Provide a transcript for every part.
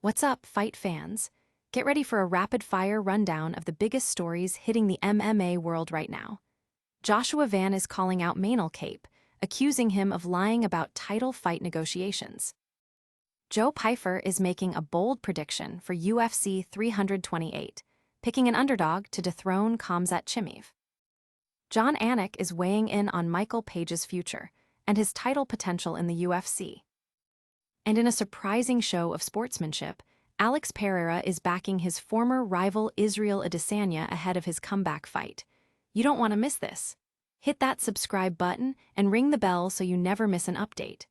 What's up, fight fans? Get ready for a rapid-fire rundown of the biggest stories hitting the MMA world right now. Joshua Van is calling out Manel Kape, accusing him of lying about title fight negotiations. Joe Pyfer is making a bold prediction for UFC 328, picking an underdog to dethrone Khamzat Chimaev. Jon Anik is weighing in on Michael Page's future and his title potential in the UFC. And in a surprising show of sportsmanship, Alex Pereira is backing his former rival Israel Adesanya ahead of his comeback fight. You don't want to miss this. Hit that subscribe button and ring the bell so you never miss an update.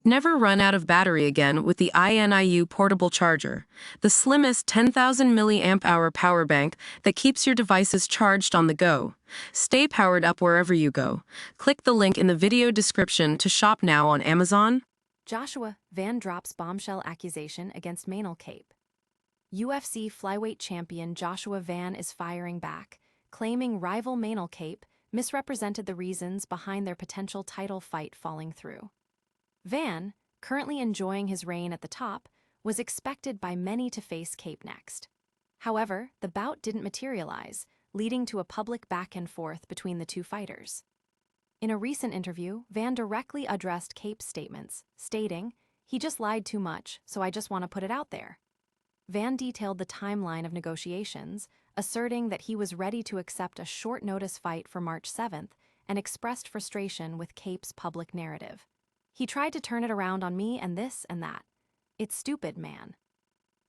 Never run out of battery again with the INIU portable charger, the slimmest 10,000 mAh power bank that keeps your devices charged on the go. Stay powered up wherever you go. Click the link in the video description to shop now on Amazon. Joshua Van drops bombshell accusation against Manel Kape. UFC flyweight champion Joshua Van is firing back, claiming rival Manel Kape misrepresented the reasons behind their potential title fight falling through. Van, currently enjoying his reign at the top, was expected by many to face Kape next. However, the bout didn't materialize, leading to a public back and forth between the two fighters. In a recent interview, Van directly addressed Kape's statements, stating, "He just lied too much, so I just want to put it out there." Van detailed the timeline of negotiations, asserting that he was ready to accept a short-notice fight for March 7th and expressed frustration with Kape's public narrative. "He tried to turn it around on me and this and that. It's stupid, man.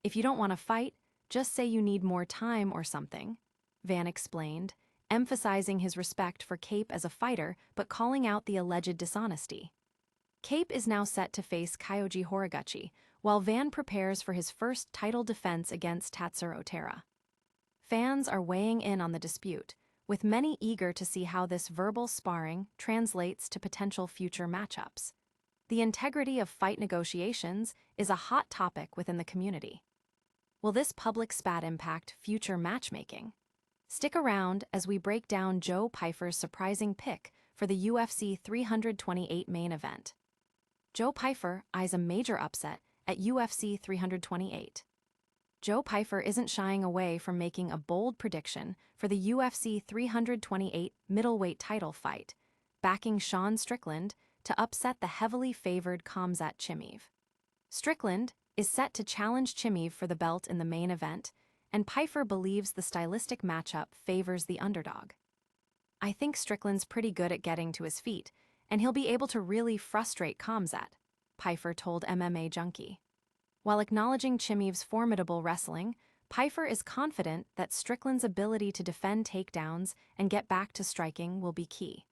If you don't want to fight, just say you need more time or something," Van explained, emphasizing his respect for Kape as a fighter but calling out the alleged dishonesty. Kape is now set to face Kyoji Horiguchi, while Van prepares for his first title defense against Tatsuro Otera. Fans are weighing in on the dispute, with many eager to see how this verbal sparring translates to potential future matchups. The integrity of fight negotiations is a hot topic within the community. Will this public spat impact future matchmaking? Stick around as we break down Joe Pyfer's surprising pick for the UFC 328 main event. Joe Pyfer eyes a major upset at UFC 328. Joe Pyfer isn't shying away from making a bold prediction for the UFC 328 middleweight title fight, backing Sean Strickland to upset the heavily favored Khamzat Chimaev. Strickland is set to challenge Chimaev for the belt in the main event, and Pyfer believes the stylistic matchup favors the underdog. "I think Strickland's pretty good at getting to his feet, and he'll be able to really frustrate Khamzat," Pyfer told MMA Junkie. While acknowledging Chimaev's formidable wrestling, Pyfer is confident that Strickland's ability to defend takedowns and get back to striking will be key.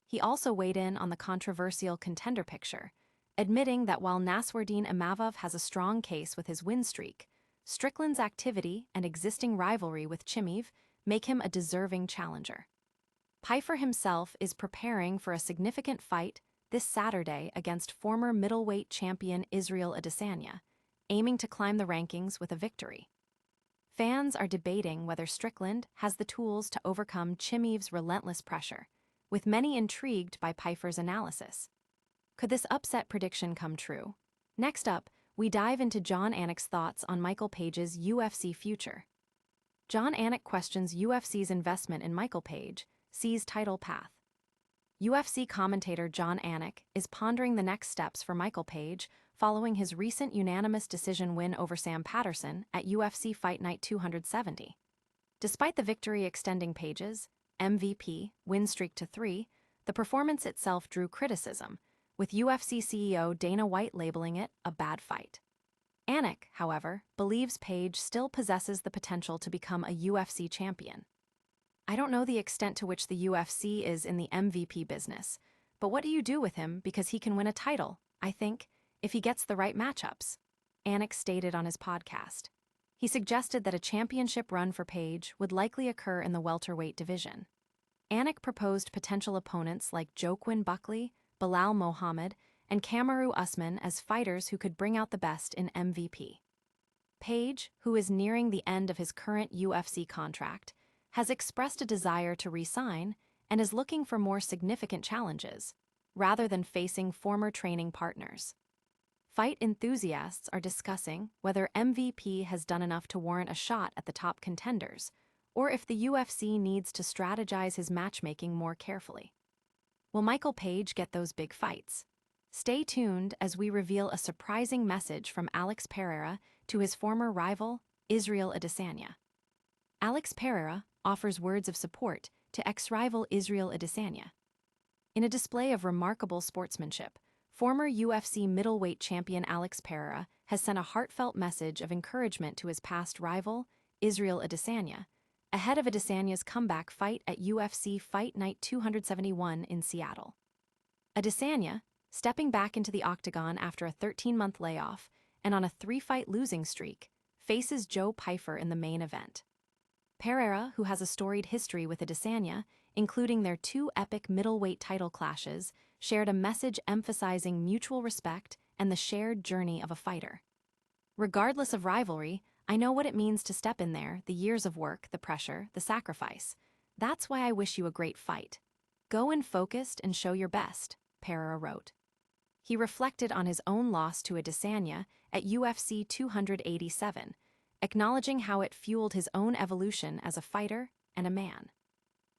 He also weighed in on the controversial contender picture, admitting that while Nassourdine Imavov has a strong case with his win streak, Strickland's activity and existing rivalry with Chimaev make him a deserving challenger. Pyfer himself is preparing for a significant fight this Saturday against former middleweight champion Israel Adesanya, aiming to climb the rankings with a victory. Fans are debating whether Strickland has the tools to overcome Chimaev's relentless pressure, with many intrigued by Pyfer's analysis. Could this upset prediction come true? Next up, we dive into Jon Anik's thoughts on Michael Page's UFC future. Jon Anik questions UFC's investment in Michael Page, sees title path. UFC commentator Jon Anik is pondering the next steps for Michael Page following his recent unanimous decision win over Sam Patterson at UFC Fight Night 270. Despite the victory extending Page's MVP win streak to 3, the performance itself drew criticism, with UFC CEO Dana White labeling it a bad fight. Anik, however, believes Page still possesses the potential to become a UFC champion. "I don't know the extent to which the UFC is in the MVP business, but what do you do with him because he can win a title, I think, if he gets the right matchups," Anik stated on his podcast. He suggested that a championship run for Page would likely occur in the welterweight division. Anik proposed potential opponents like Joaquin Buckley, Bilal Mohammed, and Kamaru Usman as fighters who could bring out the best in MVP. Page, who is nearing the end of his current UFC contract, has expressed a desire to re-sign and is looking for more significant challenges, rather than facing former training partners. fight enthusiasts are discussing whether MVP has done enough to warrant a shot at the top contenders, or if the UFC needs to strategize his matchmaking more carefully. Will Michael Page get those big fights? Stay tuned as we reveal a surprising message from Alex Pereira to his former rival, Israel Adesanya. Alex Pereira offers words of support to ex-rival Israel Adesanya. In a display of remarkable sportsmanship, former UFC middleweight champion Alex Pereira has sent a heartfelt message of encouragement to his past rival, Israel Adesanya, ahead of Adesanya's comeback fight at UFC Fight Night 271 in Seattle. Adesanya, stepping back into the octagon after a 13-month layoff and on a 3-fight losing streak, faces Joe Pyfer in the main event. Pereira, who has a storied history with Adesanya, including their 2 epic middleweight title clashes, shared a message emphasizing mutual respect and the shared journey of a fighter. Regardless of rivalry, I know what it means to step in there, the years of work, the pressure, the sacrifice. That's why I wish you a great fight. Go in focused and show your best, Pereira wrote. He reflected on his own loss to Adesanya at UFC 287, acknowledging how it fueled his own evolution as a fighter and a man.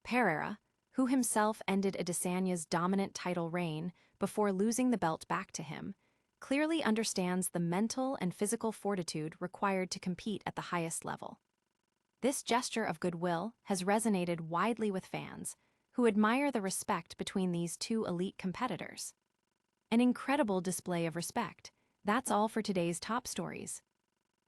Pereira, who himself ended Adesanya's dominant title reign before losing the belt back to him, clearly understands the mental and physical fortitude required to compete at the highest level. This gesture of goodwill has resonated widely with fans, who admire the respect between these 2 elite competitors. An incredible display of respect. That's all for today's top stories.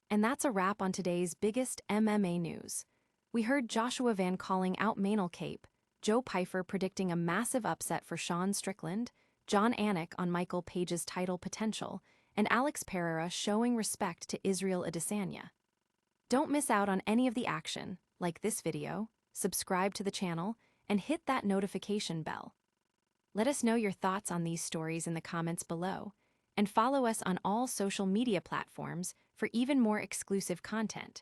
And that's a wrap on today's biggest MMA news. We heard Joshua Van calling out Manel Kape, Joe Pyfer predicting a massive upset for Sean Strickland, Jon Anik on Michael Page's title potential, and Alex Pereira showing respect to Israel Adesanya. Don't miss out on any of the action. Like this video, subscribe to the channel, and hit that notification bell. Let us know your thoughts on these stories in the comments below, and follow us on all social media platforms for even more exclusive content.